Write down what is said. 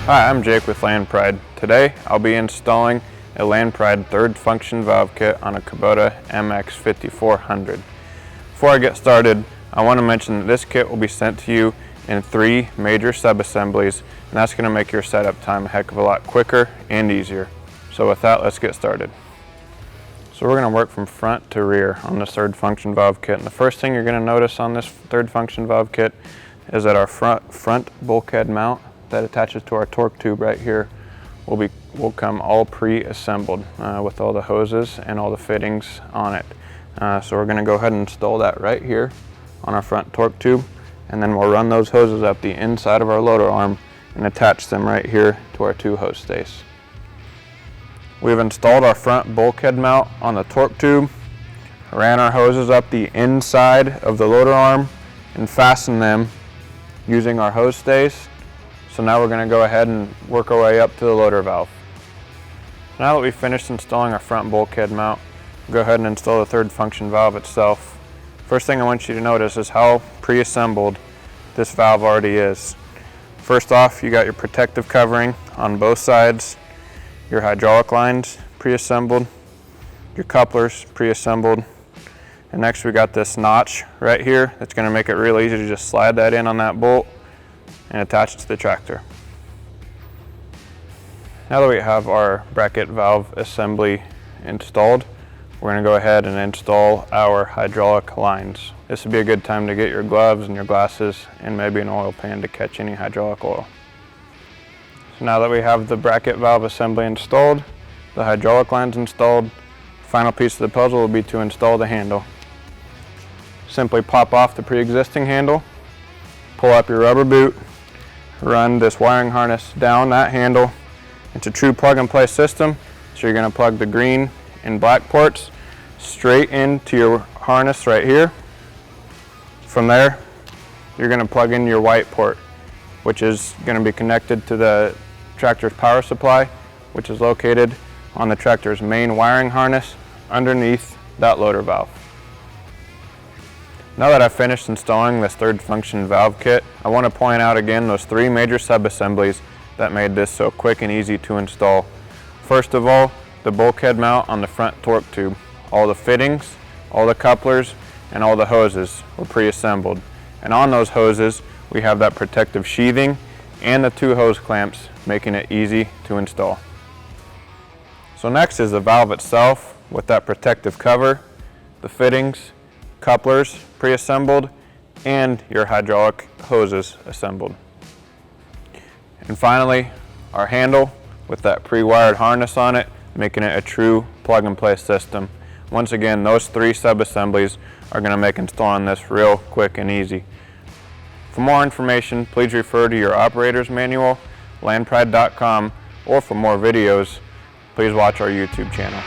Hi, I'm Jake with Land Pride. Today I'll be installing a Land Pride third function valve kit on a Kubota MX 5400. Before I get started, I want to mention that this kit will be sent to you in 3 major sub-assemblies, and that's going to make your setup time a heck of a lot quicker and easier. So with that, let's get started. So we're going to work from front to rear on this third function valve kit, and the first thing you're going to notice on this third function valve kit is that our front bulkhead mount that attaches to our torque tube right here will come all pre-assembled with all the hoses and all the fittings on it. So we're going to go ahead and install that right here on our front torque tube, and then we'll run those hoses up the inside of our loader arm and attach them right here to our 2 hose stays. We've installed our front bulkhead mount on the torque tube, ran our hoses up the inside of the loader arm, and fastened them using our hose stays. So now we're going to go ahead and work our way up to the loader valve. Now that we've finished installing our front bulkhead mount, we'll go ahead and install the third function valve itself. First thing I want you to notice is how pre-assembled this valve already is. First off, you got your protective covering on both sides, your hydraulic lines pre-assembled, your couplers pre-assembled, and next we got this notch right here that's going to make it real easy to just slide that in on that bolt and attach it to the tractor. Now that we have our bracket valve assembly installed, we're going to go ahead and install our hydraulic lines. This would be a good time to get your gloves and your glasses and maybe an oil pan to catch any hydraulic oil. So now that we have the bracket valve assembly installed, the hydraulic lines installed, the final piece of the puzzle will be to install the handle. Simply pop off the pre-existing handle, pull up your rubber boot, run this wiring harness down that handle. It's a true plug-and-play system, so you're going to plug the green and black ports straight into your harness right here. From there, you're going to plug in your white port, which is going to be connected to the tractor's power supply, which is located on the tractor's main wiring harness underneath that loader valve. Now that I've finished installing this third function valve kit, I want to point out again those 3 major sub-assemblies that made this so quick and easy to install. First of all, the bulkhead mount on the front torque tube. All the fittings, all the couplers, and all the hoses were pre-assembled. And on those hoses, we have that protective sheathing and the 2 hose clamps, making it easy to install. So next is the valve itself with that protective cover, the fittings, couplers pre-assembled, and your hydraulic hoses assembled. And finally, our handle with that pre-wired harness on it, making it a true plug-and-play system. Once again, those 3 sub-assemblies are going to make installing this real quick and easy. For more information, please refer to your operator's manual, landpride.com, or for more videos, please watch our YouTube channel.